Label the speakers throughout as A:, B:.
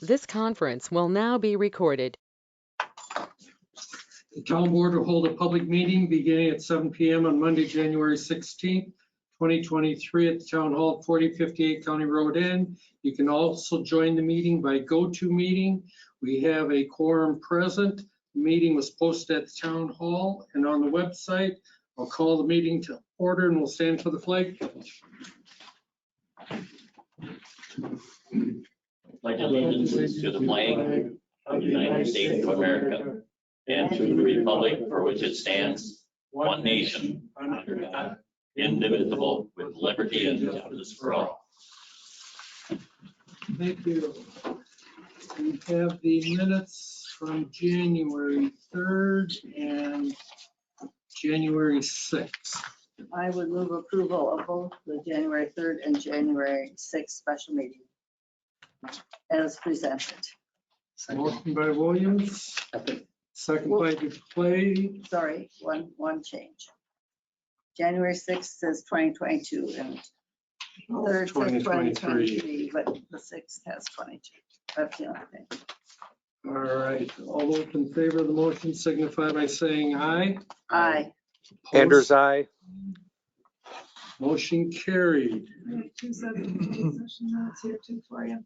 A: This conference will now be recorded.
B: The town board will hold a public meeting beginning at 7 PM on Monday, January 16th, 2023 at the Town Hall, 4058 County Road N. You can also join the meeting by GoToMeeting. We have a quorum present. The meeting was posted at the Town Hall and on the website. I'll call the meeting to order and we'll stand for the flag pledge.
C: Pledge allegiance to the flag of the United States of America and to the republic for which it stands, one nation, under God, indivisible, with liberty and justice for all.
B: Thank you. We have the minutes from January 3rd and January 6th.
D: I would move approval of both the January 3rd and January 6th special meeting as presented.
B: Motion by Williams, second by Dupuy.
D: Sorry, one change. January 6th says 2022 and 3rd says 2023, but the 6th has 22. That's the only thing.
B: All right, all those in favor of the motion signify by saying aye.
D: Aye.
E: Anders, aye.
B: Motion carried.
F: Two session notes here too for you.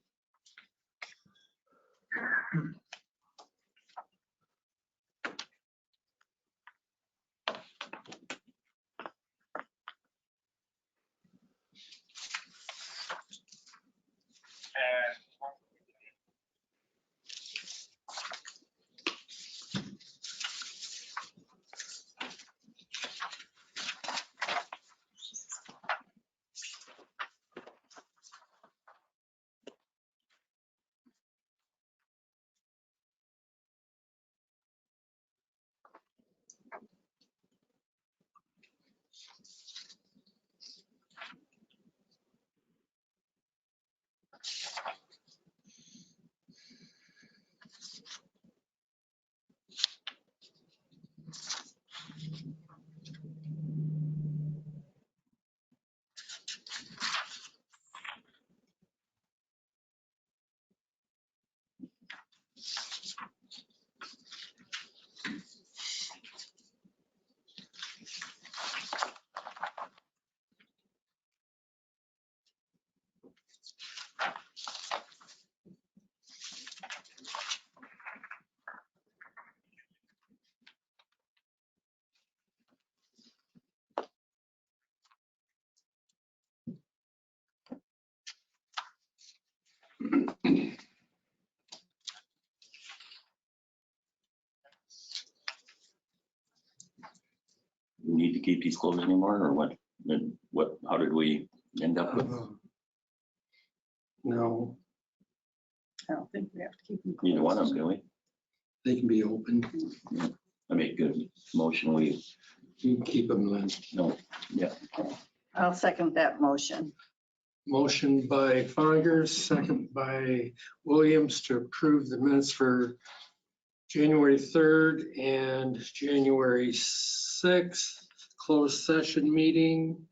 C: We need to keep these closed anymore, or what? Then what? How did we end up with
B: No,
D: I don't think we have to keep them.
C: either one of
D: closed.
C: them, do we?
B: they can be open.
C: I make good motion. We
B: You can keep them then.
C: no, yeah.
D: I'll second that motion.
B: Motion by Fongers, second by Williams to approve the minutes for January 3rd and January 6th, closed session meeting.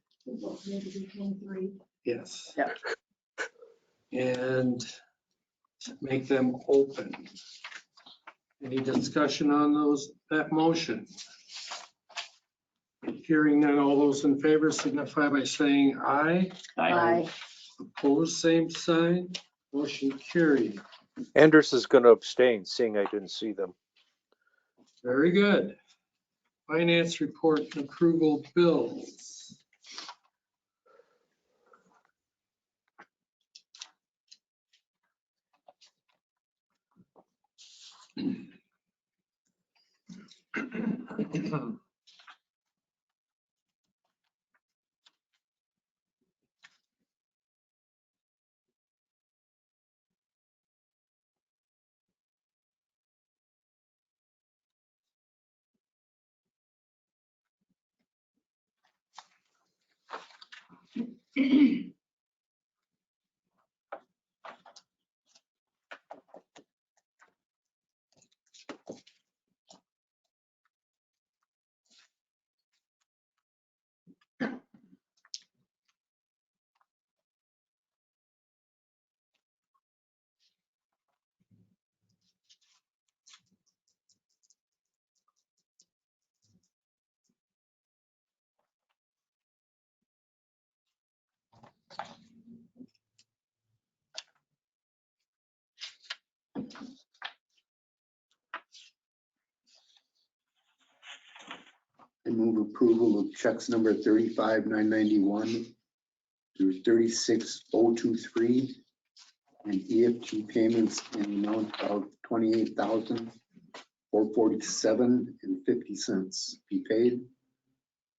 B: Yes.
D: Yeah.
B: And make them open. Any discussion on that motion? Hearing none, all those in favor signify by saying aye.
D: Aye.
B: Opposed, same sign. Motion carried.
E: Anders is going to abstain, seeing I didn't see them.
B: Very good. Finance report and approval bills.
G: move approval of checks number 35,991 through 36,023 and EFT payments in the amount of $28,447.50 be paid.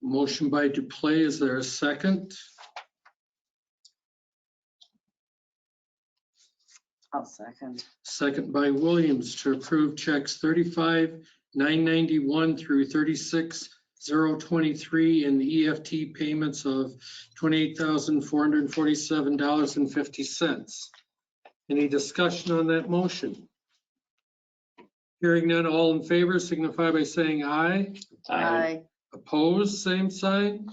B: Motion by Duplay, is there a second?
D: I'll second.
B: Second by Williams to approve checks 35,991 through 36,023 and the EFT payments of $28,447.50. Any discussion on that motion? Hearing none, all in favor signify by saying aye.
D: Aye.
B: Opposed, same sign.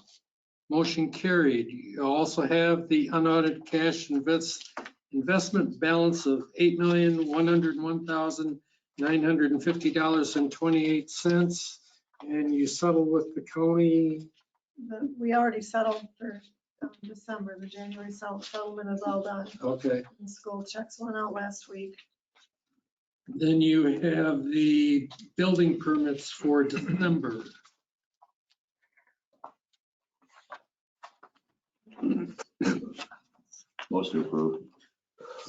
B: Motion carried. You also have the unaudited cash investment balance of $8,101,950.28. And you settled with the county.
F: We already settled for December. The January settlement is all done.
B: Okay.
F: And school checks went out last week.
B: Then you have the building permits for December.
C: Motion approved.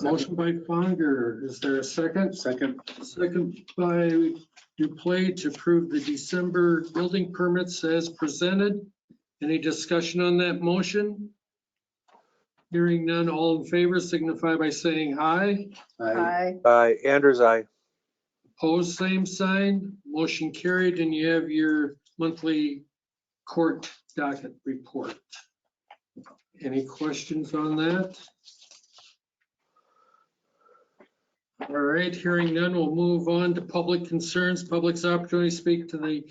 B: Motion by Fonger. Is there a second?
G: Second.
B: Second by Duplay to approve the December building permits as presented. Any discussion on that motion? Hearing none, all in favor signify by saying aye.
D: Aye.
E: Anders, aye.
B: Opposed, same sign. Motion carried, and you have your monthly court docket report. Any questions on that? All right, hearing none, we'll move on to public concerns. Public's opportunity to speak to the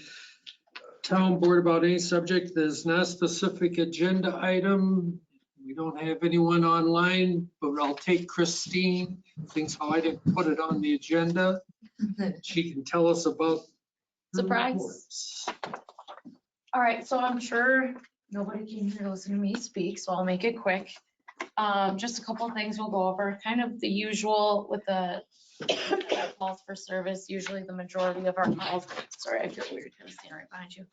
B: town board about any subject that is not a specific agenda item. We don't have anyone online, but I'll take Christine. Thinks how I didn't put it on the agenda. She can tell us about. her
H: Surprise.
B: reports.
H: All right, so I'm sure nobody came here to listen to me speak, so I'll make it quick. Just a couple of things we'll go over, kind of the usual with the calls for service. Usually the majority of our calls, sorry, I feel weird kind of standing right behind you.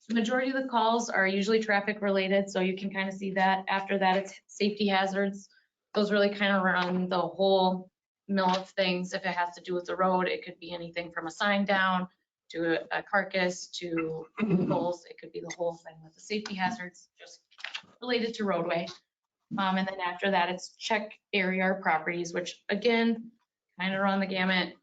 H: The majority of the calls are usually traffic related, so you can kind of see that. After that, it's safety hazards. Those really kind of run the whole mill of things. If it has to do with the road, it could be anything from a sign down to a carcass to vehicles. It could be the whole thing with the safety hazards, just related to roadway. And then after that, it's check area properties, which again, kind of run the gamut.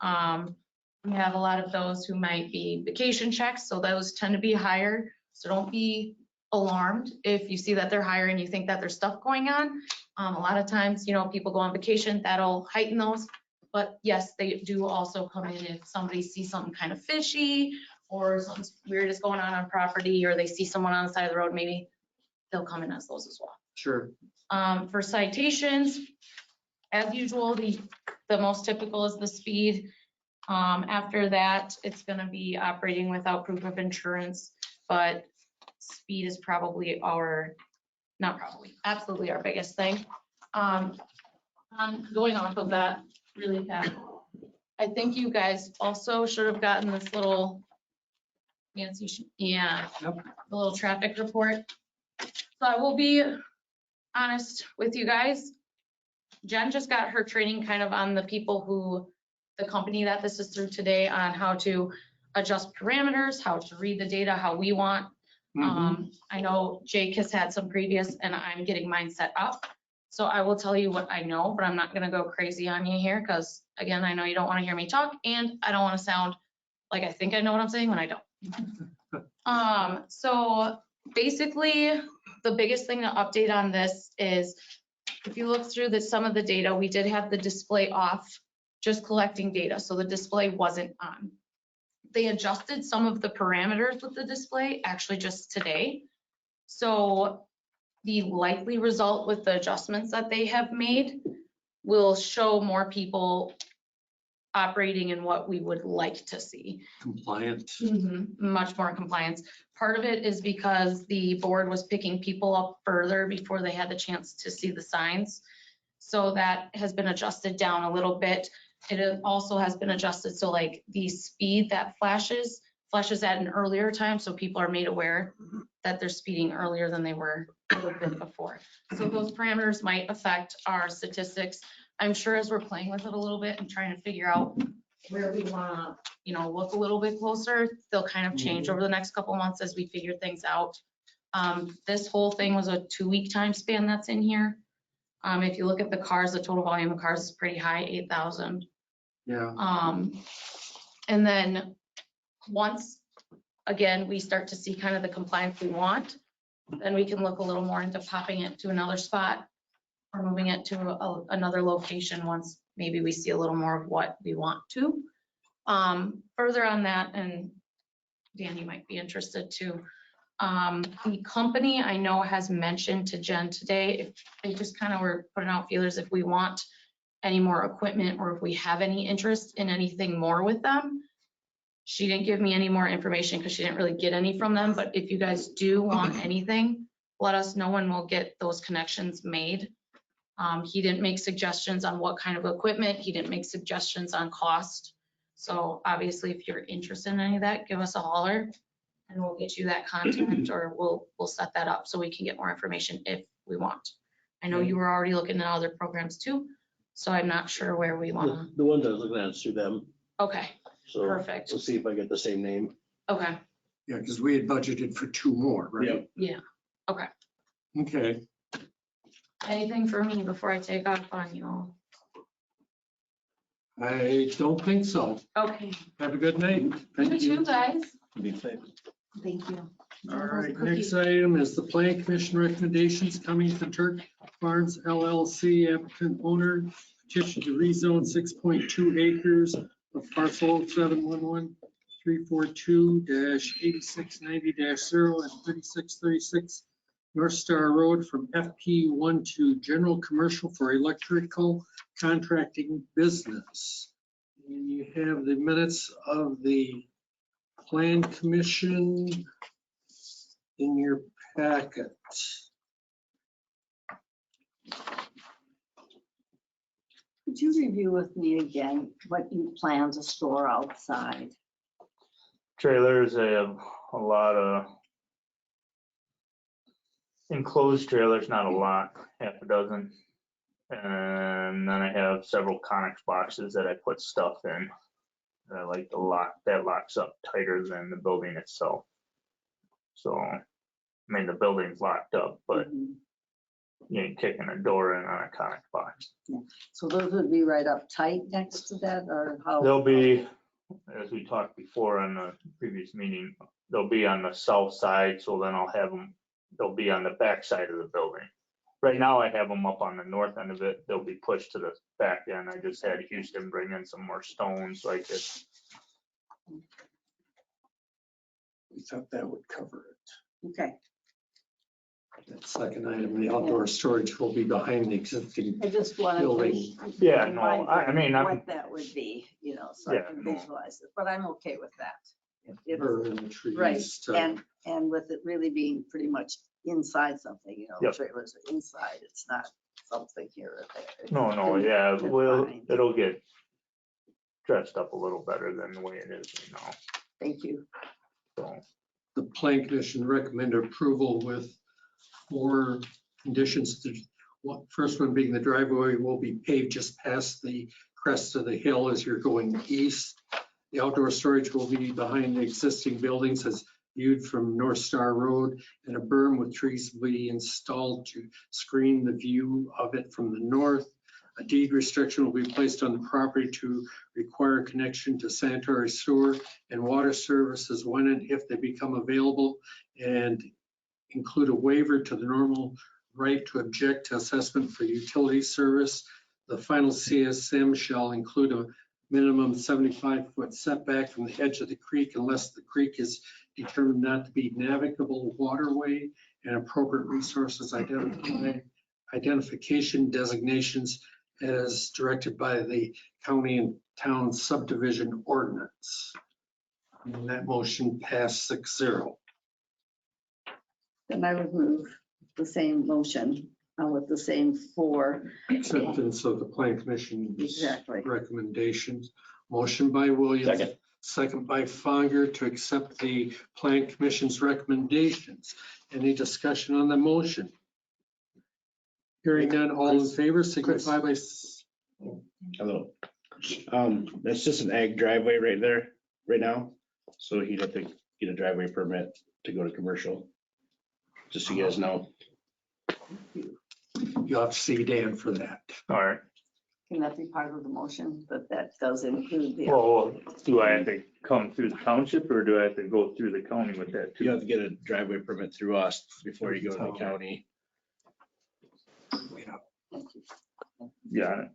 H: We have a lot of those who might be vacation checks, so those tend to be higher. So don't be alarmed if you see that they're higher and you think that there's stuff going on. A lot of times, you know, people go on vacation, that'll heighten those. But yes, they do also come in if somebody sees something kind of fishy or something weird is going on property, or they see someone on the side of the road, maybe they'll come in as those as well.
B: Sure.
H: For citations, as usual, the most typical is the speed. After that, it's going to be operating without proof of insurance, but speed is probably absolutely our biggest thing. Going off of that really fast, I think you guys also should have gotten this little fancy,
B: Yep.
H: the little traffic report. So I will be honest with you guys. Jen just got her training kind of on the company that this is through today, on how to adjust parameters, how to read the data, how we want. I know Jake has had some previous, and I'm getting mine set up. So I will tell you what I know, but I'm not gonna go crazy on you here, because again, I know you don't want to hear me talk, and I don't want to sound like I think I know what I'm saying when I don't. So basically, the biggest thing to update on this is, if you look through some of the data, we did have the display off, just collecting data, so the display wasn't on. They adjusted some of the parameters with the display actually just today. So the likely result with the adjustments that they have made will show more people operating in what we would like to see.
B: Compliant.
H: Much more compliance. Part of it is because the board was picking people up further before they had the chance to see the signs. So that has been adjusted down a little bit. It also has been adjusted so like the speed that flashes flushes at an earlier time, so people are made aware that they're speeding earlier than they were a little bit before. So those parameters might affect our statistics. I'm sure as we're playing with it a little bit and trying to figure out where we wanna, look a little bit closer, they'll kind of change over the next couple of months as we figure things out. This whole thing was a 2-week time span that's in here. If you look at the cars, the total volume of cars is pretty high, 8,000.
B: Yeah.
H: And then once, again, we start to see kind of the compliance we want, then we can look a little more into popping it to another spot or moving it to another location once maybe we see a little more of what we want to. Further on that, and Dan, you might be interested too. The company I know has mentioned to Jen today, if they just kind of were putting out feelers if we want any more equipment or if we have any interest in anything more with them. She didn't give me any more information because she didn't really get any from them, but if you guys do want anything, let us know and we'll get those connections made. He didn't make suggestions on what kind of equipment. He didn't make suggestions on cost. So obviously, if you're interested in any of that, give us a holler and we'll get you that contact or we'll set that up so we can get more information if we want. I know you were already looking at other programs too, so I'm not sure where we want
I: The ones I was looking at is through them,
H: to. Okay,
I: so
H: perfect.
I: we'll see if I get the same name.
H: Okay,
B: Yeah, because we had budgeted for 2 more, right?
H: yeah. Okay.
B: Okay.
H: Anything for me before I take off on you all?
B: I don't think so.
H: Okay.
B: Have a good night.
H: You
B: Thank you.
H: too, guys.
I: Be safe.
H: Thank you.
B: All right, next item is the Plan Commission recommendations coming from Turk Farms LLC applicant owner petition to rezone 6.2 acres of parcel 711-342-8690-0 and 3636 North Star Road from FP1 to general commercial for electrical contracting business. And you have the minutes of the Plan Commission in your packet.
D: Could you review with me again what you plan to store outside?
J: Trailers, I have a lot of enclosed trailers, not a lot, half a dozen. And then I have several Conex boxes that I put stuff in. I like the lock, that locks up tighter than the building itself. So, I mean, the building's locked up, but you ain't kicking a door in on a Conex box.
D: So those would be right up tight next to that, or how?
J: They'll be, as we talked before on the previous meeting, they'll be on the south side, so then I'll have them, they'll be on the back side of the building. Right now I have them up on the north end of it. They'll be pushed to the back end. I just had Houston bring in some more stones so I could.
B: We thought that would cover it.
D: Okay,
B: That second item, the outdoor storage will be behind the existing.
D: I just wanted
B: Building.
D: to.
J: Yeah, no,
D: remind
J: I mean,
D: you
J: I'm,
D: what that would be, so I
J: Yeah,
D: can
J: no.
D: visualize it, but I'm okay with that. If-
B: Or in the trees.
D: Right,
B: to-
D: and with it really being pretty much inside something,
J: Yep.
D: trailers are inside, it's not something here or there.
J: no, yeah,
D: They're
J: well,
D: fine.
J: it'll get dressed up a little better than the way it is,
D: Thank you.
J: so.
B: The Plan Commission recommended approval with 4 conditions. First one being the driveway will be paved just past the crest of the hill as you're going east. The outdoor storage will be behind the existing buildings as viewed from North Star Road, and a berm with trees will be installed to screen the view of it from the north. A deed restriction will be placed on the property to require connection to sanitary sewer and water services when and if they become available, and include a waiver to the normal right to object to assessment for utility service. The final CSM shall include a minimum 75-foot setback from the edge of the creek unless the creek is determined not to be navigable waterway, and appropriate resources identification designations as directed by the county and town subdivision ordinance. And that motion passed 6-0.
D: Then I would move the same motion with the same 4.
B: Acceptance of the Plan Commission's
D: Exactly.
B: recommendations. Motion by Williams.
C: Second.
B: second by Fonger to accept the Plan Commission's recommendations. Any discussion on the motion? Hearing none, all in favor signify by,
K: Hello. That's just an ag driveway right there, right now. So he'd have to get a driveway permit to go to commercial. Just so you guys know.
B: you'll have to see Dan for that.
J: All right.
D: Can that be part of the motion, but that does include the,
J: Well, do I have to come through the township or do I have to go through the county with that
K: You
J: too?
K: have to get a driveway permit through us before you go to the county.
J: Got it.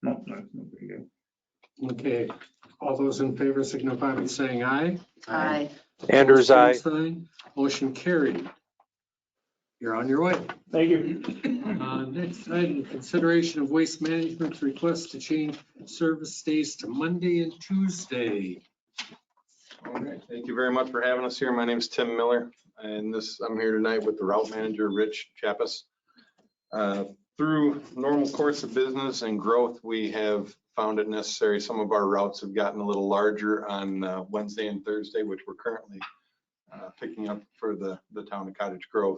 J: No, that's no big deal.
B: Okay, all those in favor signify by saying aye.
D: aye.
E: Anders,
B: Same
E: aye.
B: sign. Motion carried. You're on your way.
J: Thank you.
B: Next item, consideration of Waste Management's request to change service days to Monday and Tuesday.
L: All right, thank you very much for having us here. My name's Tim Miller, and I'm here tonight with the route manager, Rich Chappis. Through normal course of business and growth, we have found it necessary. Some of our routes have gotten a little larger on Wednesday and Thursday, which we're currently picking up for the town of Cottage Grove.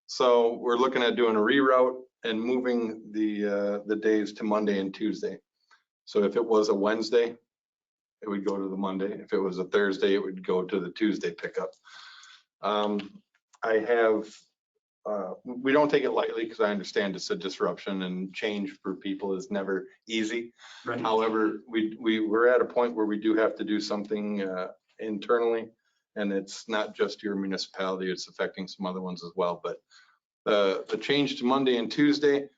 L: So we're looking at doing a reroute and moving the days to Monday and Tuesday. So if it was a Wednesday, it would go to the Monday. If it was a Thursday, it would go to the Tuesday pickup. We don't take it lightly because I understand it's a disruption and change for people is never easy.
B: Right.
L: However, we're at a point where we do have to do something internally, and it's not just your municipality, it's affecting some other ones as well. But the change to Monday and Tuesday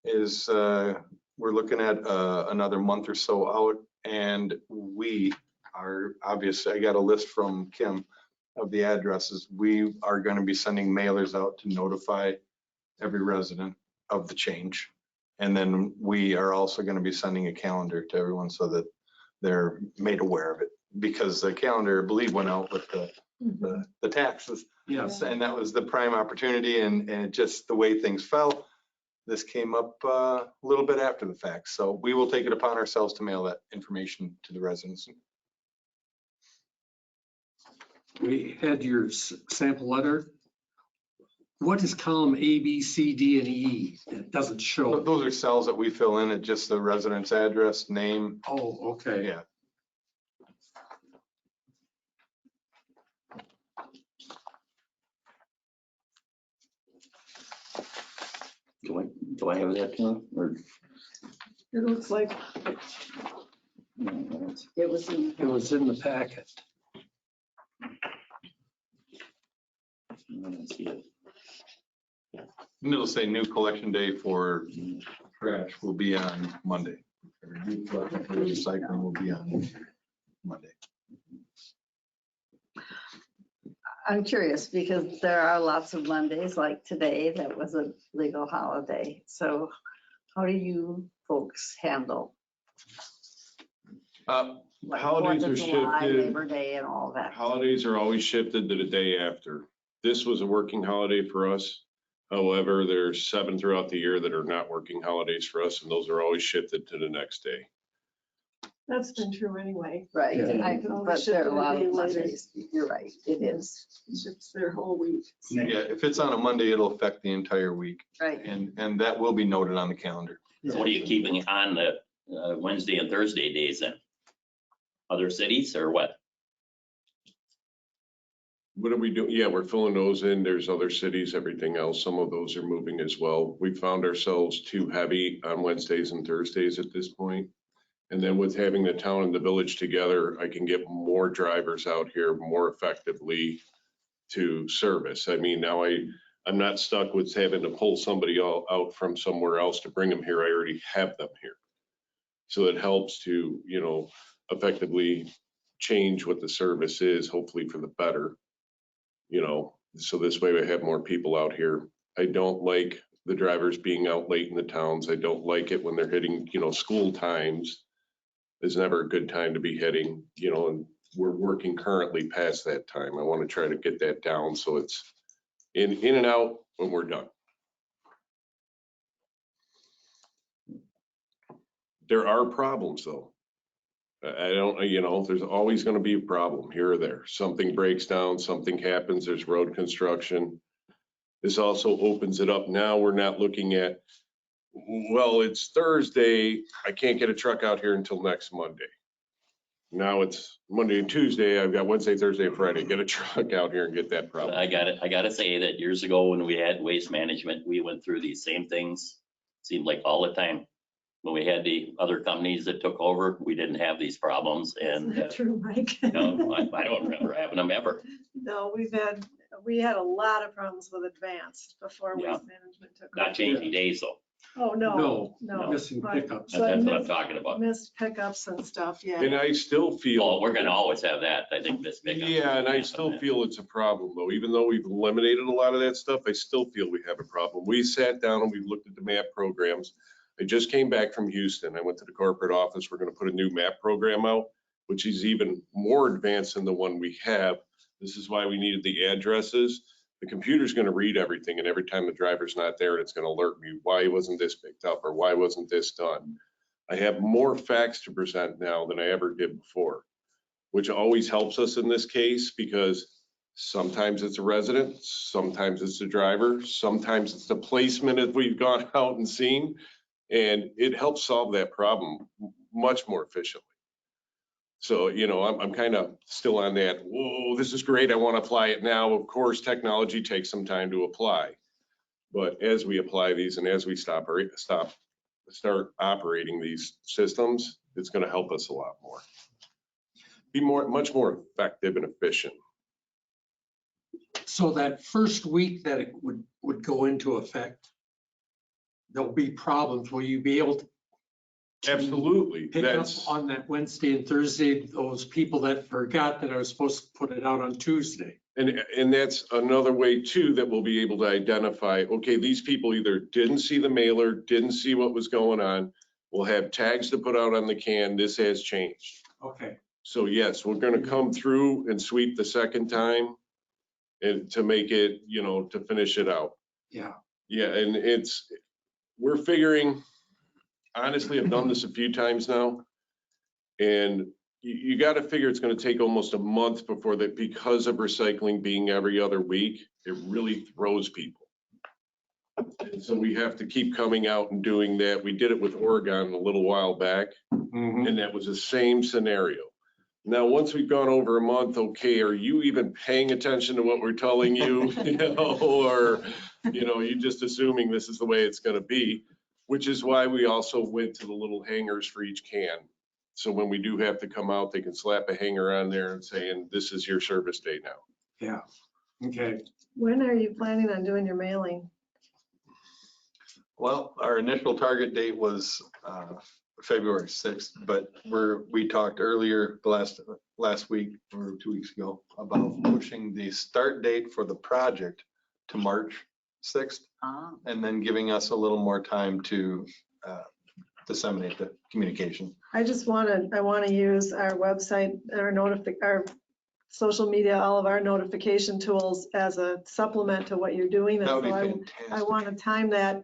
L: is we're looking at another month or so out, and we are obviously, I got a list from Kim of the addresses. We are going to be sending mailers out to notify every resident of the change. And then we are also going to be sending a calendar to everyone so that they're made aware of it, because the calendar, I believe, went out with the taxes.
B: Yes.
L: And that was the prime opportunity, and just the way things fell, this came up a little bit after the fact. So we will take it upon ourselves to mail that information to the residents.
B: We had your sample letter. What is column A, B, C, D, and E? It doesn't show.
L: Those are cells that we fill in at just the resident's address, name.
B: Oh, okay.
L: Yeah.
C: Do I have that too? Or
F: It looks like,
D: It was in,
B: It was in the packet.
C: I don't see it.
L: And it'll say new collection day for trash will be on Monday. New collection for recycling will be on Monday.
D: I'm curious because there are lots of Mondays like today that was a legal holiday. So how do you folks handle? like
M: Holidays
D: 4th of
M: are
D: July,
M: shifted.
D: Labor Day and all that?
M: Holidays are always shifted to the day after. This was a working holiday for us. However, there's 7 throughout the year that are not working holidays for us, and those are always shifted to the next day.
F: that's been true anyway.
D: Right,
B: Yeah.
D: but there are a lot of Mondays. You're right, it is,
F: It's their whole week.
L: Yeah, if it's on a Monday, it'll affect the entire week,
D: right.
L: and that will be noted on the calendar.
C: So what are you keeping on the Wednesday and Thursday days then? Other cities or what?
M: What are we doing? Yeah, we're filling those in. There's other cities, everything else. Some of those are moving as well. We found ourselves too heavy on Wednesdays and Thursdays at this point. And then with having the town and the village together, I can get more drivers out here more effectively to service. I mean, now I'm not stuck with having to pull somebody out from somewhere else to bring them here. I already have them here. So it helps to, effectively change what the service is, hopefully for the better. So this way we have more people out here. I don't like the drivers being out late in the towns. I don't like it when they're hitting, school times. Is never a good time to be heading, and we're working currently past that time. I want to try to get that down so it's in and out when we're done. There are problems though. I don't, there's always going to be a problem here or there. Something breaks down, something happens, there's road construction. This also opens it up. Now we're not looking at, well, it's Thursday, I can't get a truck out here until next Monday. Now it's Monday and Tuesday, I've got Wednesday, Thursday, Friday, get a truck out here and get that problem.
C: I gotta say that years ago when we had waste management, we went through these same things. Seemed like all the time. When we had the other companies that took over, we didn't have these problems
F: Isn't
C: and,
F: that true, Mike?
C: I don't remember having them ever.
F: No, we had a lot of problems with Advanced before
C: Yeah.
F: Waste Management took over.
C: Not changing days though.
F: Oh, no,
B: No, missing
F: but-
B: pickups.
F: but
C: That's what I'm
F: missed-
C: talking about.
F: Missed pickups and stuff, yeah.
M: And I still feel.
C: Well, we're gonna always have that, I think, this big.
M: Yeah, and I still feel it's a problem though, even though we've eliminated a lot of that stuff, I still feel we have a problem. We sat down and we looked at the MAP programs. I just came back from Houston. I went to the corporate office. We're gonna put a new MAP program out, which is even more advanced than the one we have. This is why we needed the addresses. The computer's gonna read everything, and every time the driver's not there, it's gonna alert me, why wasn't this picked up, or why wasn't this done? I have more facts to present now than I ever did before, which always helps us in this case, because sometimes it's a resident, sometimes it's a driver, sometimes it's the placement that we've gone out and seen, and it helps solve that problem much more efficiently. So, I'm kind of still on that, whoa, this is great, I want to apply it now. Of course, technology takes some time to apply. But as we apply these and as we start operating these systems, it's going to help us a lot more. Be much more effective and efficient.
B: So that first week that it would go into effect, there'll be problems. Will you be able to
M: Absolutely.
B: pick up on that Wednesday and Thursday, those people that forgot that I was supposed to put it out on Tuesday?
M: And that's another way too, that we'll be able to identify, okay, these people either didn't see the mailer, didn't see what was going on. We'll have tags to put out on the can, this has changed.
B: Okay.
M: So yes, we're gonna come through and sweep the second time and to make it, to finish it out.
B: Yeah.
M: Yeah, and we're figuring, honestly, I've done this a few times now. And you got to figure it's going to take almost a month before that, because of recycling being every other week, it really throws people. And so we have to keep coming out and doing that. We did it with Oregon a little while back, and that was the same scenario. Now, once we've gone over a month, okay, are you even paying attention to what we're telling you? Or, you just assuming this is the way it's going to be, which is why we also went to the little hangers for each can. So when we do have to come out, they can slap a hanger on there and saying, this is your service date now.
B: Yeah. Okay.
F: When are you planning on doing your mailing?
L: Well, our initial target date was February 6th, but we talked earlier last week or 2 weeks ago about pushing the start date for the project to March 6th, and then giving us a little more time to disseminate the communication.
F: I want to use our website, our social media, all of our notification tools as a supplement to what you're doing. And
L: That would be
F: so
L: fantastic.
F: I want to time that,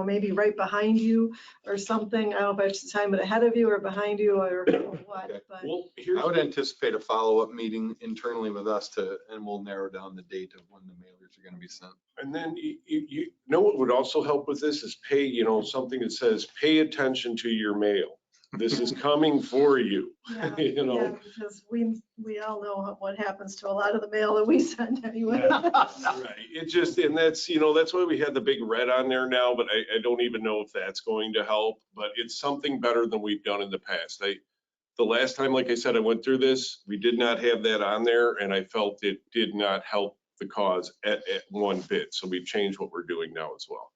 F: maybe right behind you or something. I don't know if I should time it ahead of you or behind you or what,
L: Okay.
F: but.
M: Well,
L: I would anticipate a follow-up meeting internally with us and we'll narrow down the date of when the mailers are going to be sent.
M: And then you know what would also help with this is pay, something that says, pay attention to your mail. This is coming for you.
F: Yeah,
M: Yeah,
F: because we all know what happens to a lot of the mail that we send anyway.
M: Right. It just, and that's why we had the big red on there now, but I don't even know if that's going to help, but it's something better than we've done in the past. The last time, like I said, I went through this, we did not have that on there, and I felt it did not help the cause at one bit. So we've changed what we're doing now as well.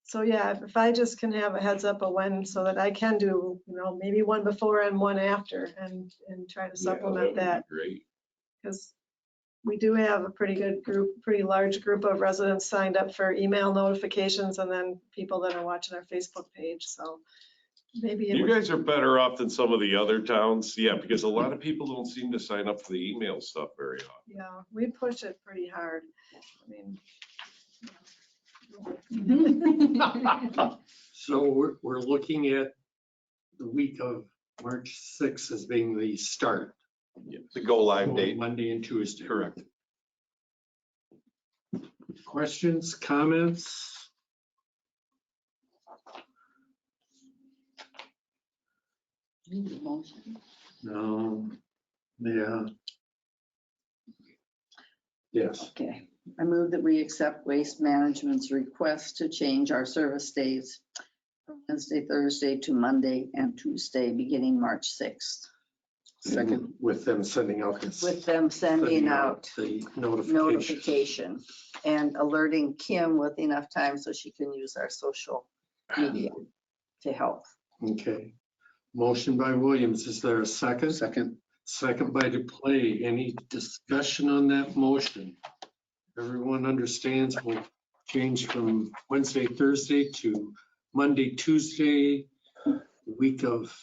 F: So yeah, if I just can have a heads up of when, so that I can do, maybe one before and one after and try to supplement that.
M: Would be great.
F: Because we do have a pretty large group of residents signed up for email notifications and then people that are watching our Facebook page. So maybe.
M: You guys are better off than some of the other towns. Yeah, because a lot of people don't seem to sign up for the email stuff very often.
F: Yeah, we push it pretty hard. I mean.
B: So we're looking at the week of March 6th as being the start.
L: The go live date.
B: Monday and Tuesday.
L: Correct.
B: Questions, comments?
D: Motion.
B: No. Yeah. Yes.
D: Okay, I move that we accept Waste Management's request to change our service days from Wednesday, Thursday to Monday and Tuesday, beginning March 6th,
G: Second.
B: With them sending out.
D: with them sending out
B: The notification.
D: notification and alerting Kim with enough time so she can use our social media to help.
B: Okay. Motion by Williams. Is there a second?
G: Second.
B: Second by Duplay. Any discussion on that motion? Everyone understands we'll change from Wednesday, Thursday to Monday, Tuesday, week of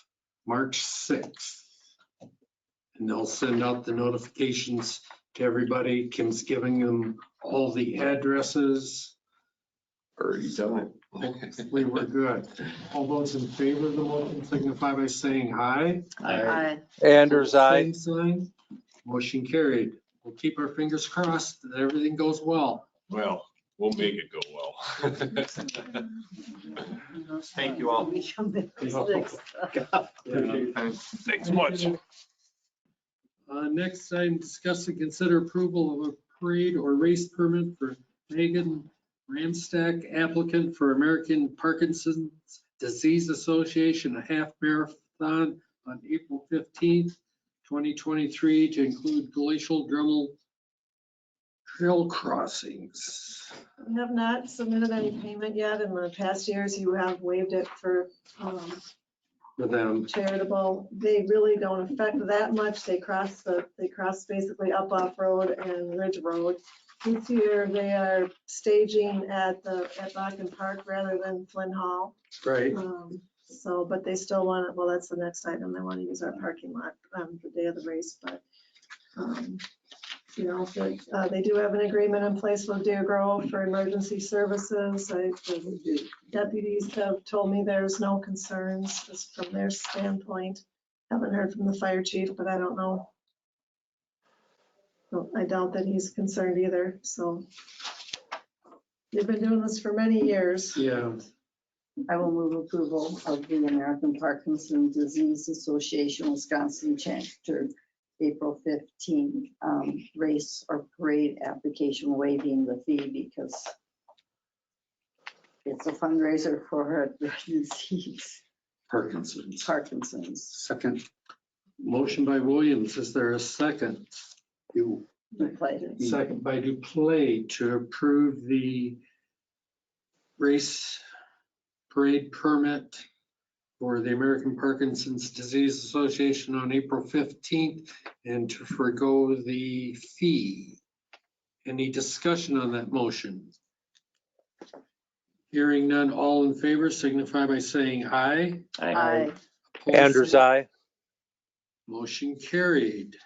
B: March 6th. And they'll send out the notifications to everybody. Kim's giving them all the addresses.
M: Already done it.
B: Hopefully we're good. All those in favor of the motion signify by saying aye.
D: Aye.
E: Anders, aye.
B: Same sign. Motion carried. We'll keep our fingers crossed that everything goes well.
M: Well, we'll make it go well.
L: Thank you all.
M: Thanks much.
B: Next item, discuss and consider approval of a parade or race permit for Megan Ramstack, applicant for American Parkinson's Disease Association, a half marathon on April 15th, 2023, to include glacial Drummel trail crossings.
F: We have not submitted any payment yet. In the past years, you have waived it for
B: For them.
F: charitable. They really don't affect that much. They cross basically up off road and Ridge Road. This year, they are staging at Bakken Park rather than Flynn Hall.
B: Right.
F: So, but they still want it, well, that's the next item. They want to use our parking lot the day of the race, but, you know, they do have an agreement in place with Deer Grove for emergency services. The deputies have told me there's no concerns just from their standpoint. Haven't heard from the fire chief, but I don't know. No, I doubt that he's concerned either, so. They've been doing this for many years.
B: Yeah.
D: I will move approval of the American Parkinson's Disease Association Wisconsin Chapter April 15 race or parade application waiving the fee because it's a fundraiser for her disease, Parkinson's.
G: Second.
B: Motion by Williams. Is there a second?
G: You.
B: Second by Duplay to approve the race parade permit for the American Parkinson's Disease Association on April 15th and to forego the fee. Any discussion on that motion? Hearing none, all in favor signify by saying aye.
D: Aye.
B: Opposed,
E: Anders, aye.
B: Motion carried.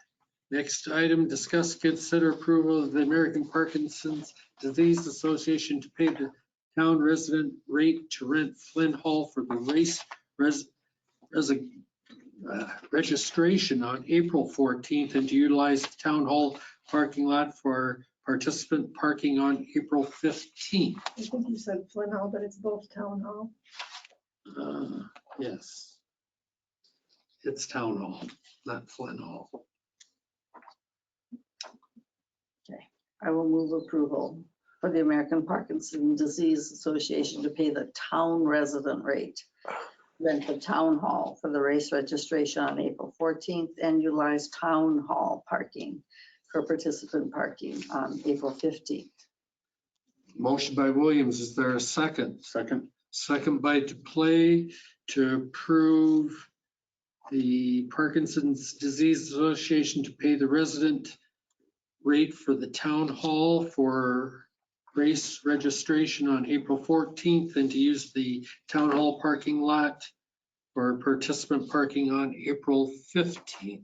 B: Next item, discuss, consider approval of the American Parkinson's Disease Association to pay the town resident rate to rent Flynn Hall for the race registration on April 14th and to utilize the town hall parking lot for participant parking on April 15th.
F: I think you said Flynn Hall, but it's both town hall.
B: Yes. It's town hall, not Flynn Hall.
D: I will move approval for the American Parkinson's Disease Association to pay the town resident rate, rent the town hall for the race registration on April 14th and utilize town hall parking for participant parking on April 15th.
B: Motion by Williams. Is there a second?
G: Second.
B: Second by Duplay to approve the Parkinson's Disease Association to pay the resident rate for the town hall for race registration on April 14th and to use the town hall parking lot for participant parking on April 15th.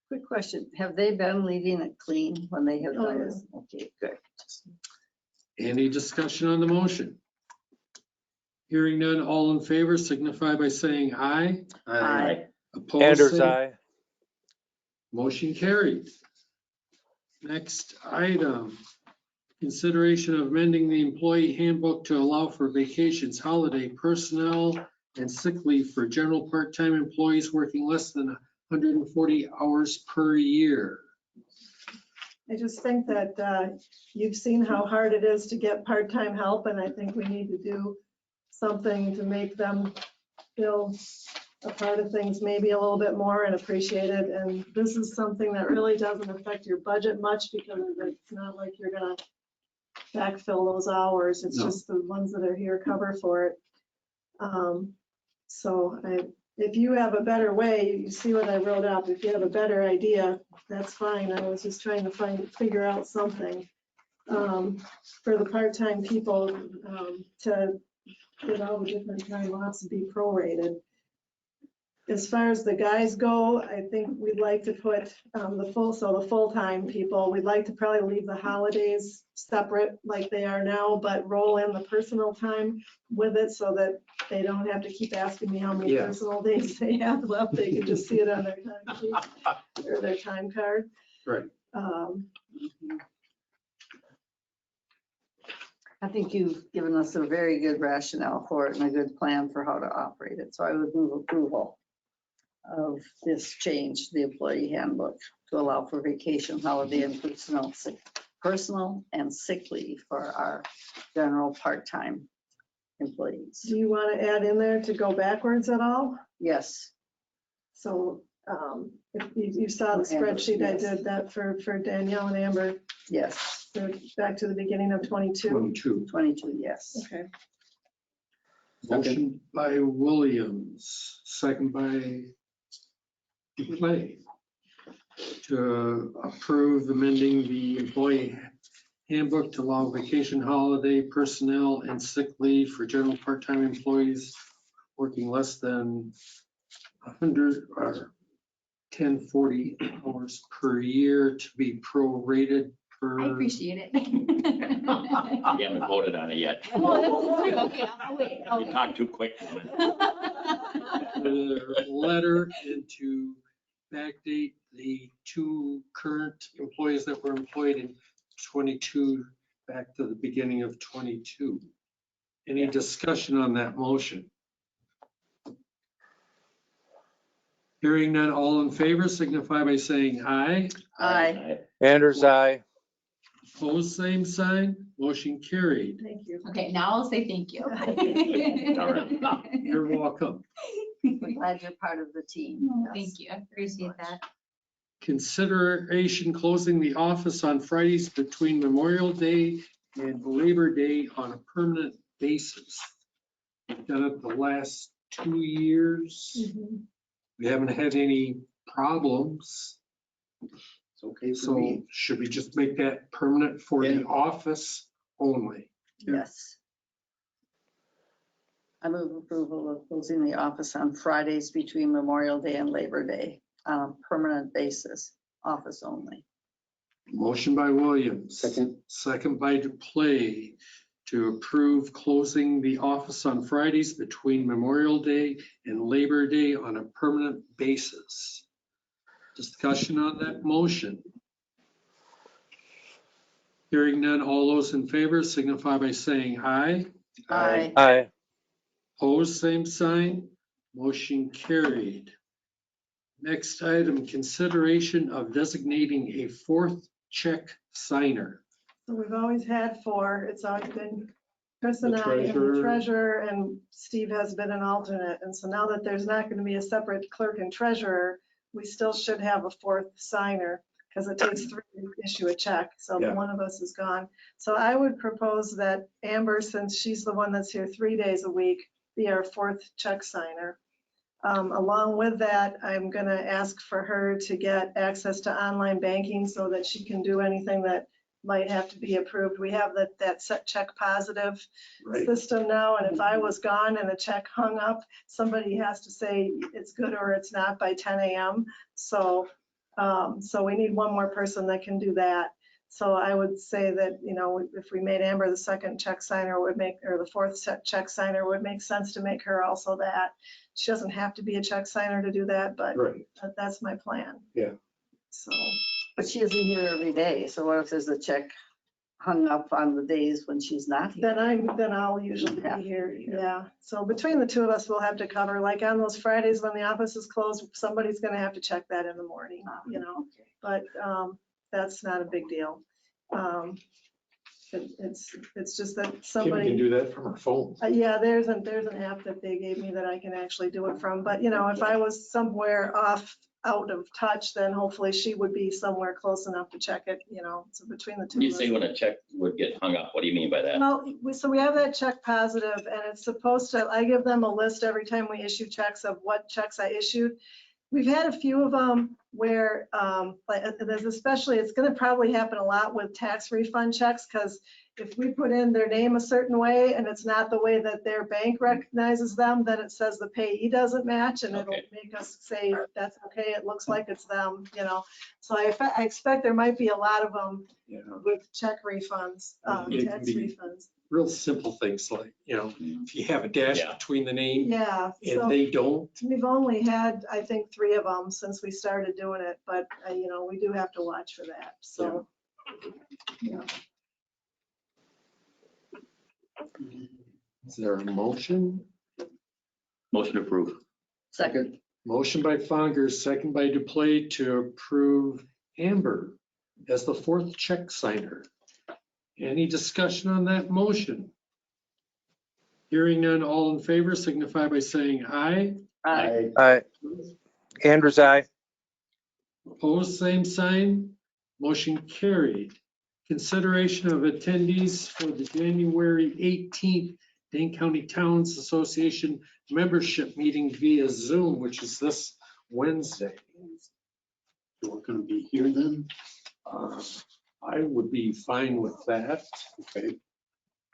D: Quick question, have they been leaving it clean when they have done this? Okay, good.
B: Any discussion on the motion? Hearing none, all in favor signify by saying aye.
D: Aye.
B: Opposed,
E: Anders,
B: same.
E: aye.
B: Motion carried. Next item, consideration of amending the employee handbook to allow for vacations, holiday, personnel, and sick leave for general part-time employees working less than 140 hours per year.
F: I just think that you've seen how hard it is to get part-time help, and I think we need to do something to make them feel a part of things maybe a little bit more and appreciate it. And this is something that really doesn't affect your budget much because it's not like you're gonna backfill those hours. It's
B: No.
F: just the ones that are here cover for it. So if you have a better way, you see what I wrote up. If you have a better idea, that's fine. I was just trying to figure out something for the part-time people to get all the different time offs and be prorated. As far as the guys go, I think we'd like to put the full-time people, we'd like to probably leave the holidays separate like they are now, but roll in the personal time with it so that they don't have to keep asking me how many
B: Yeah.
F: personal days they have left. They can just see it on their time sheet or their time card.
B: Right.
D: I think you've given us a very good rationale for it and a good plan for how to operate it. So I would move approval of this change, the employee handbook, to allow for vacation, holiday, and personal and sick leave for our general part-time employees.
F: Do you want to add in there to go backwards at all?
D: Yes,
F: So if you saw the spreadsheet I did that for Danielle and Amber,
D: yes,
F: so back to the beginning of 22.
B: 22.
D: 22, yes.
F: Okay.
B: Motion by Williams, second by Duplay, to approve amending the employee handbook to allow vacation, holiday, personnel, and sick leave for general part-time employees working less than 100 or 1040 hours per year to be prorated per.
N: I appreciate it.
C: You haven't voted on it yet.
N: Oh, that's true. Okay, I'll wait.
C: You talked too quick.
B: The letter and to backdate the two current employees that were employed in 22 back to the beginning of 22. Any discussion on that motion? Hearing none, all in favor signify by saying aye.
D: Aye.
E: Anders, aye.
B: Opposed, same sign. Motion carried.
F: Thank you.
N: Okay, now I'll say thank you.
B: You're welcome.
D: We're glad you're part of the team.
N: Thank you. I appreciate that.
B: Consideration closing the office on Fridays between Memorial Day and Labor Day on a permanent basis. We've done it the last 2 years.
F: Mhm.
B: We haven't had any problems.
G: It's okay for
B: So
G: me.
B: should we just make that permanent for the
G: Yeah.
B: office only?
F: Yes.
D: I move approval of closing the office on Fridays between Memorial Day and Labor Day on a permanent basis, office only.
B: Motion by Williams.
G: Second.
B: Second by Duplay to approve closing the office on Fridays between Memorial Day and Labor Day on a permanent basis. Discussion on that motion. Hearing none, all those in favor signify by saying aye.
D: Aye.
E: Aye.
B: Opposed, same sign. Motion carried. Next item, consideration of designating a fourth check signer.
F: So we've always had 4. It's always been Chris and
B: The
F: I and
B: treasurer.
F: the treasurer, and Steve has been an alternate. And so now that there's not going to be a separate clerk and treasurer, we still should have a 4th signer because it takes 3 to issue a check. So
B: Yeah.
F: one of us is gone. So I would propose that Amber, since she's the one that's here 3 days a week, be our 4th check signer. Along with that, I'm going to ask for her to get access to online banking so that she can do anything that might have to be approved. We have that set check positive system now, and if I was gone and a check hung up, somebody has to say it's good or it's not by 10 a.m. So we need one more person that can do that. So I would say that, if we made Amber the second check signer or the fourth check signer, would make sense to make her also that. She doesn't have to be a check signer to do that, but
B: Right.
F: that's my plan.
B: Yeah.
F: So,
D: But she isn't here every day, so what if there's a check hung up on the days when she's not here?
F: then I'll usually be here, yeah. So between the two of us, we'll have to cover, like on those Fridays when the office is closed, somebody's gonna have to check that in the morning, but that's not a big deal. It's just that
B: Kim can
F: somebody,
B: do that from her phone.
F: yeah, there's an app that they gave me that I can actually do it from, but if I was somewhere out of touch, then hopefully she would be somewhere close enough to check it, so between the two
C: When you
F: of us.
C: say when a check would get hung up, what do you mean by that?
F: Well, so we have that check positive, and it's supposed to, I give them a list every time we issue checks of what checks I issued. We've had a few of them where, there's especially, it's gonna probably happen a lot with tax refund checks, because if we put in their name a certain way and it's not the way that their bank recognizes them, then it says the payee doesn't match, and it'll
C: Okay.
F: make us say, that's okay, it looks like it's them, So I expect there might be a lot of them
B: Yeah.
F: with check refunds,
B: It can
F: tax
B: be-
F: refunds.
B: Real simple things like, if you have a dash
C: Yeah.
B: between the name
F: Yeah,
B: and
F: so
B: they don't,
F: we've only had, I think, 3 of them since we started doing it, but, we do have to watch for that, so. Yeah.
B: is there a motion?
C: Motion approved.
D: Second.
B: Motion by Fonger, second by Duplay to approve Amber as the fourth check signer. Any discussion on that motion? Hearing none, all in favor signify by saying aye.
E: Aye. Andrews, aye.
B: Opposed, same sign. Motion carried. Consideration of attendees for the January 18th Dane County Towns Association membership meeting via Zoom, which is this Wednesday.
G: We're gonna be here then?
B: I would be fine with that.
G: Okay.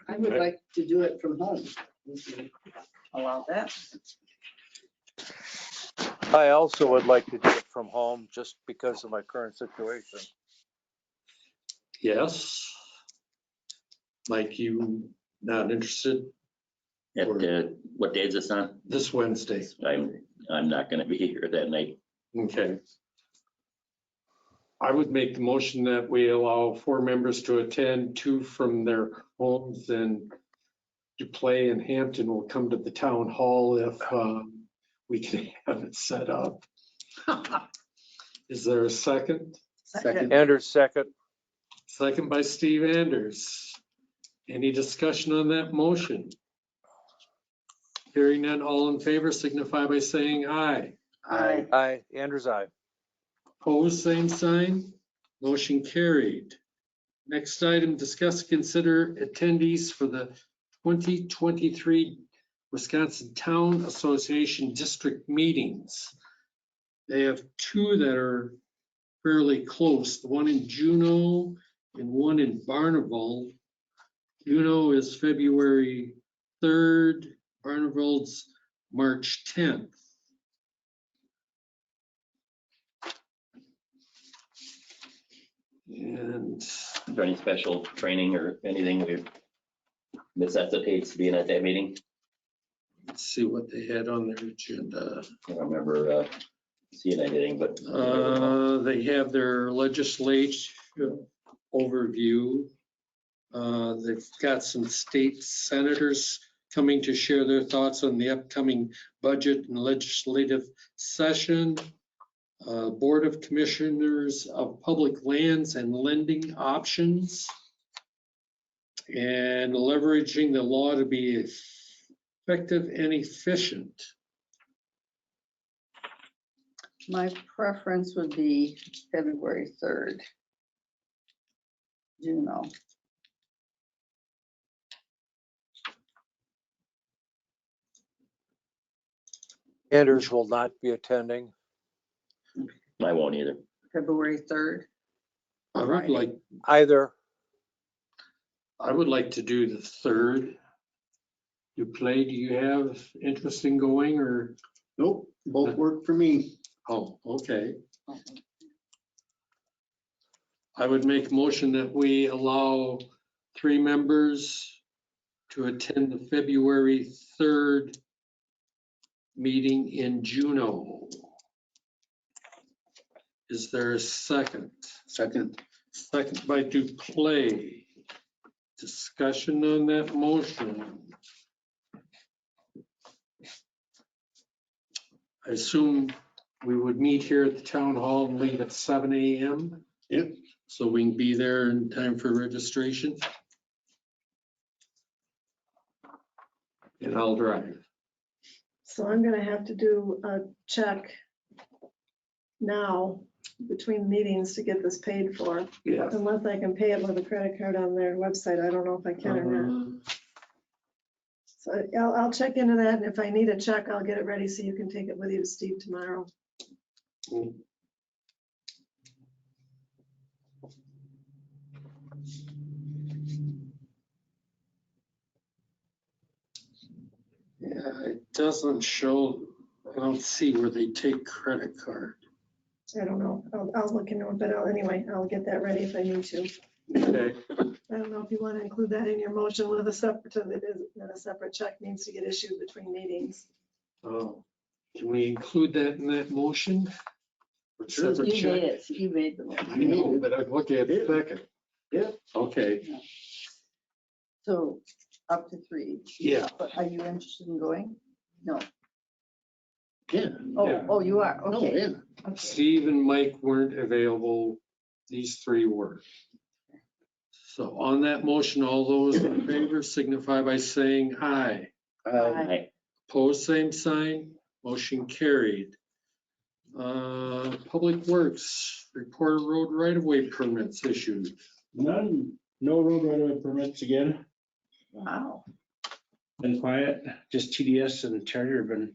D: I would like to do it from home. Would you allow that?
E: I also would like to do it from home just because of my current situation.
B: Yes. Mike, you not interested
C: What day is this on?
B: this Wednesday?
C: I'm not gonna be here that night.
B: Okay. I would make the motion that we allow 4 members to attend, 2 from their homes, and Duplay and Hampton will come to the town hall if we can have it set up. Is there a second?
G: Second.
E: Andrews, second.
B: Second by Steve Anders. Any discussion on that motion? Hearing none, all in favor signify by saying aye.
G: Aye.
E: Aye. Andrews, aye.
B: Opposed, same sign. Motion carried. Next item, discuss, consider attendees for the 2023 Wisconsin Town Association district meetings. They have 2 that are fairly close, the one in Juneau and one in Barneveld. Juneau is February 3rd, Barneveld's March 10th. And
C: Is there any special training or anything that necessitates being at that meeting?
B: let's see what they had on their agenda.
C: I don't remember seeing anything, but
B: They have their legislative overview. They've got some state senators coming to share their thoughts on the upcoming budget and legislative session. Board of Commissioners of Public Lands and Lending Options. And leveraging the law to be effective and efficient.
D: My preference would be February 3rd. Juneau.
E: Andrews will not be attending.
C: I won't either.
D: February 3rd.
B: I would like,
E: Either.
B: I would like to do the 3rd. Duplay, do you have interest in going or?
G: Nope, both work for me.
B: Oh, okay. I would make a motion that we allow 3 members to attend the February 3rd meeting in Juneau. Is there a second?
G: Second.
B: Second by Duclay. Discussion on that motion. I assume we would meet here at the town hall and leave at 7 a.m.
G: Yep.
B: So we can be there in time for registration. And I'll drive.
F: So I'm gonna have to do a check now between meetings to get this paid for.
B: Yeah.
F: Unless I can pay it with a credit card on their website. I don't know if I can or not. So I'll check into that, and if I need a check, I'll get it ready so you can take it with you to Steve tomorrow.
B: Yeah, it doesn't show, I don't see where they take credit card.
F: I don't know. I'll look into it, but anyway, I'll get that ready if I need to.
B: Okay.
F: I don't know if you want to include that in your motion with a separate, that a separate check needs to get issued between meetings.
B: Oh, can we include that in that motion?
D: You
B: Separate
D: made
B: check?
D: it, you made the
B: I
D: motion.
B: know, but I'd look at it second.
G: Yeah.
B: Okay,
D: So up to 3.
B: yeah.
D: But are you interested in going? No.
G: Yeah.
B: Yeah.
D: Oh, you are,
G: No,
D: okay.
G: yeah.
D: Okay.
B: Steve and Mike weren't available. These 3 were. So on that motion, all those in favor signify by saying aye.
D: Aye.
B: Opposed, same sign. Motion carried. Public Works, report of road right-of-way permits issued.
K: None, no road right-of-way permits again.
D: Wow.
K: Been quiet, just TDS and Charter have been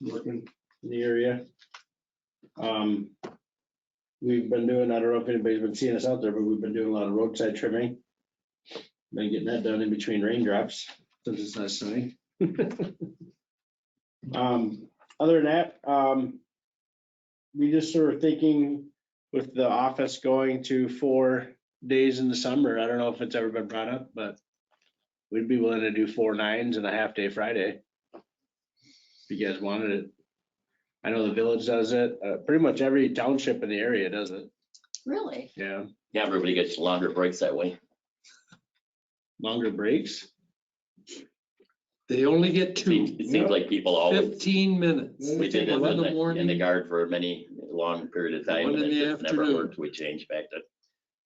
K: working in the area. We've been doing, I don't know if anybody's been seeing us out there, but we've been doing a lot of roadside trimming. Been getting that done in between raindrops, since it's not sunny. Other than that, we just were thinking with the office going to 4 days in the summer, I don't know if it's ever been brought up, but we'd be willing to do 4 9s and a half day Friday. If you guys wanted it. I know the village does it. Pretty much every township in the area does it.
D: Really?
K: Yeah.
C: Yeah, everybody gets longer breaks that way.
K: Longer breaks.
B: They only get
C: It
B: 2,
C: seems like people always,
B: 15 minutes.
C: we did it
B: One
C: in
B: in the
C: the
B: morning.
C: guard for a many long period of time.
B: One in
C: and it
B: the
C: just never
B: afternoon.
C: worked. We changed back to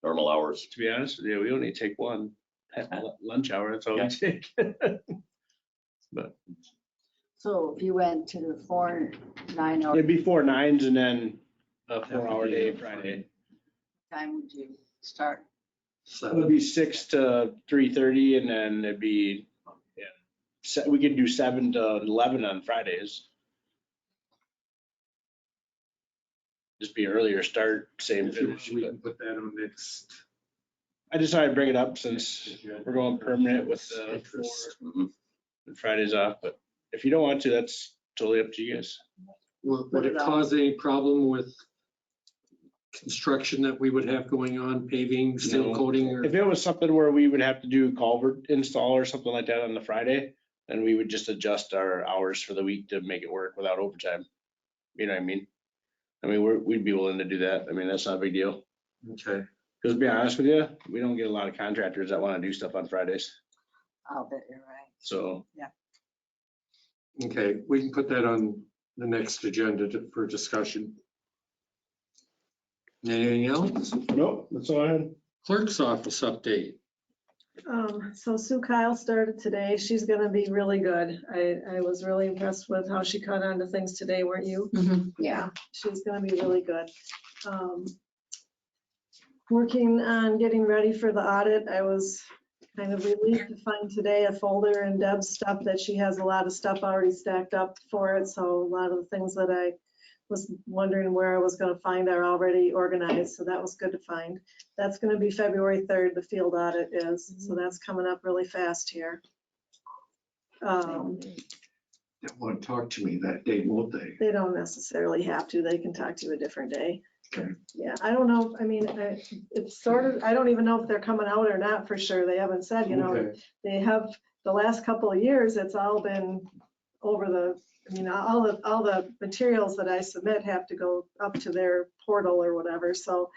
C: normal hours.
K: To be honest with you, we only take one at lunch hour. That's all we
C: Yeah.
K: take. But
D: So if you went to 4 9 hour
K: it'd be 4 9s and then a 4-hour day Friday.
D: time, would you start?
K: It would be 6 to 3:30 and then it'd be, yeah, we could do 7 to 11 on Fridays. Just be earlier start, same finish.
B: We
K: But
B: can put that on next.
K: I decided to bring it up since we're going permanent with the
B: Interest.
K: 4
C: Mhm.
K: and Fridays off, but if you don't want to, that's totally up to you guys.
B: Would it cause any problem with construction that we would have going on, paving, steel
K: No.
B: coating, or?
K: If it was something where we would have to do culvert install or something like that on the Friday, then we would just adjust our hours for the week to make it work without overtime. You know what I mean? I mean, we'd be willing to do that. I mean, that's not a big deal.
B: Okay,
K: Because to be honest with you, we don't get a lot of contractors that want to do stuff on Fridays.
D: I'll bet you're right.
K: So
B: okay, we can put that on the next agenda for discussion. Anything else?
K: nope, that's all I had.
B: Clerk's office update.
F: So Sue Kyle started today. She's gonna be really good. I was really impressed with how she caught on to things today, weren't you? Yeah, she's gonna be really good. Working on getting ready for the audit. I was kind of relieved to find today a folder in Deb's stuff that she has a lot of stuff already stacked up for it. So a lot of the things that I was wondering where I was gonna find are already organized. So that was good to find. That's gonna be February 3rd, the field audit is. So that's coming up really fast here.
B: They want to talk to me that day, won't they?
F: They don't necessarily have to. They can talk to you a different day.
B: Okay.
F: Yeah, I don't know. I mean, it's sort of, I don't even know if they're coming out or not for sure. They haven't said, you know,
B: Okay.
F: they have the last couple of years, it's all been over I mean, all the materials that I submit have to go up to their portal or whatever. So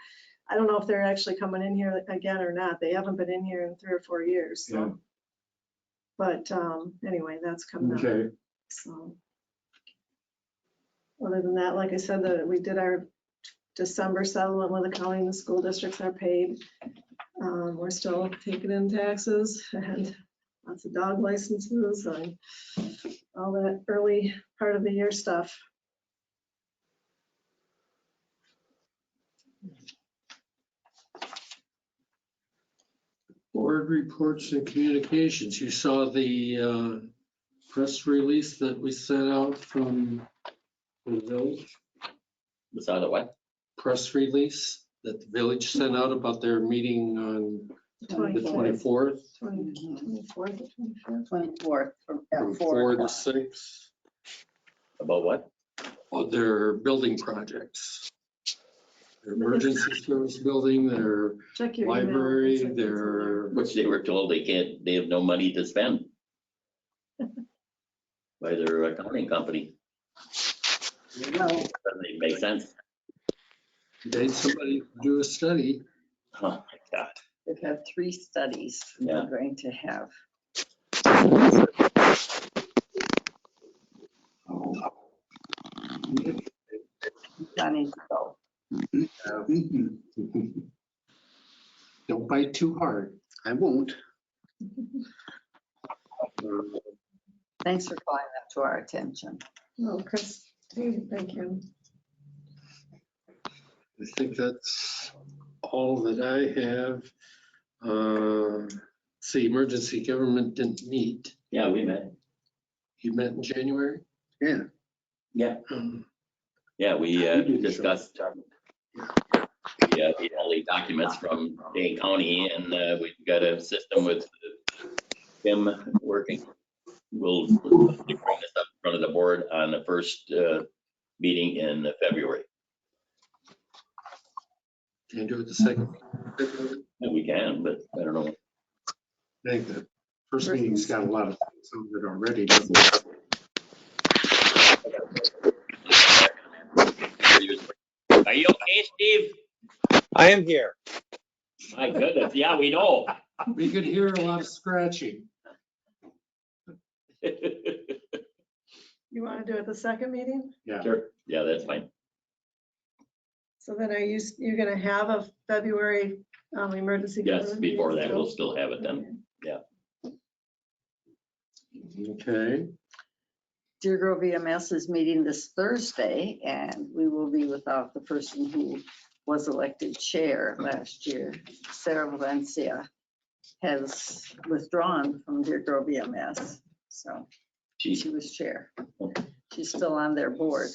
F: I don't know if they're actually coming in here again or not. They haven't been in here in 3 or 4 years. So.
B: Yeah.
F: But anyway, that's coming up.
B: Okay.
F: So. Other than that, like I said, we did our December settlement with the county and the school districts are paid. We're still taking in taxes and lots of dog licenses and all that early part of the year stuff.
B: Board reports and communications. You saw the press release that we sent out from the village.
C: Was that a what?
B: Press release that the village sent out about their meeting on the 24th.
F: 24th or 25th.
D: 24th
B: From
D: from
B: 4 to 6.
C: About what?
B: Of their building projects. Their emergency service building, their
F: Check your email.
B: library,
F: It's like it's in there.
B: their,
C: Which they were told they have no money to spend by their accounting company.
D: No,
C: Doesn't even make sense.
B: they had somebody do a study.
C: Oh, my God.
D: they've had 3 studies
C: Yeah.
D: they're going to have. Planning to go.
B: Don't bite too hard.
G: I won't.
D: Thanks for calling that to our attention.
F: Oh, Chris, thank you.
B: I think that's all that I have. See, emergency government didn't meet.
C: Yeah, we met.
B: You met in January?
G: Yeah.
C: Yeah.
B: Um,
C: Yeah, we
B: did
C: discussed all the documents from Dane County, and we've got a system with Tim working. We'll bring this up in front of the board on the first meeting in February.
B: Can you do it the second?
C: And we can, but I don't know.
B: I think the first meeting's got a lot of things on it already, doesn't it?
C: Are you okay, Steve?
E: I am here.
C: My goodness, yeah, we know.
B: We could hear a lot of scratching.
F: You want to do it the second meeting?
B: Yeah.
C: Sure, yeah, that's fine.
F: So then you're going to have a February emergency?
C: Yes,
F: government
C: before
F: meeting
C: that, we'll
F: still?
C: still have it then.
B: Okay.
D: Deer Grove EMS is meeting this Thursday, and we will be without the person who was elected chair last year. Sarah Valencia has withdrawn from Deer Grove EMS, so she was chair. She's still on their board.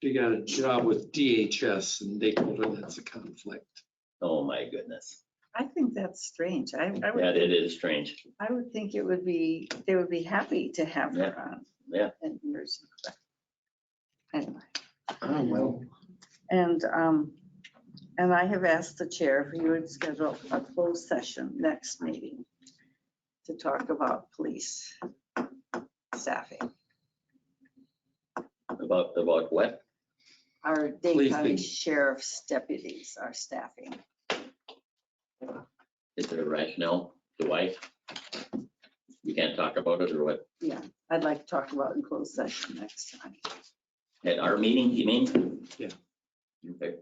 B: She got a job with DHS and they told her that's a conflict.
C: Oh, my goodness.
D: I think that's strange. I
C: Yeah,
D: would,
C: it is strange.
D: I would think they would be happy to have her on.
C: Yeah.
D: And yours. Anyway.
B: Oh, well.
D: And I have asked the chair if he would schedule a closed session next meeting to talk about police staffing.
C: About what?
D: Our Dane
B: Police
D: County
B: thing.
D: Sheriff's deputies are staffing.
C: Is there a rationale to why? We can't talk about it or what?
D: Yeah, I'd like to talk about it in closed session next time.
C: At our meeting, you mean?
B: Yeah.
C: Okay.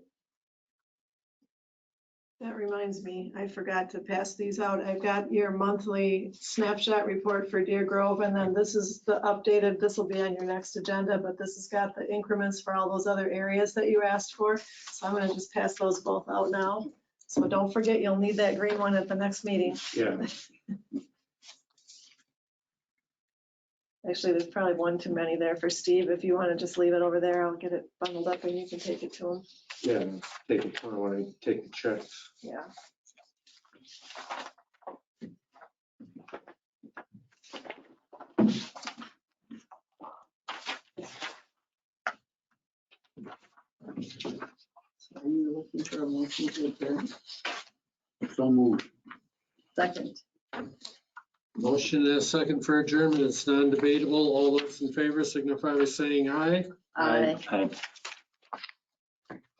F: That reminds me, I forgot to pass these out. I've got your monthly snapshot report for Deer Grove, and then this is the updated, this will be on your next agenda, but this has got the increments for all those other areas that you asked for. So I'm gonna just pass those both out now. So don't forget, you'll need that green one at the next meeting.
B: Yeah.
F: Actually, there's probably one too many there for Steve. If you want to just leave it over there, I'll get it bundled up and you can take it to him.
B: Yeah, take it when I take the checks.
F: Yeah.
D: So are you looking for a motion to adjourn?
G: So moved.
D: Second.
B: Motion and a second for adjournment. It's non-debatable. All those in favor signify by saying aye.
D: Aye.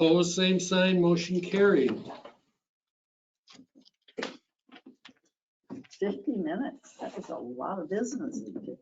B: Opposed, same sign. Motion carried.
D: 50 minutes. That was a lot of business in 50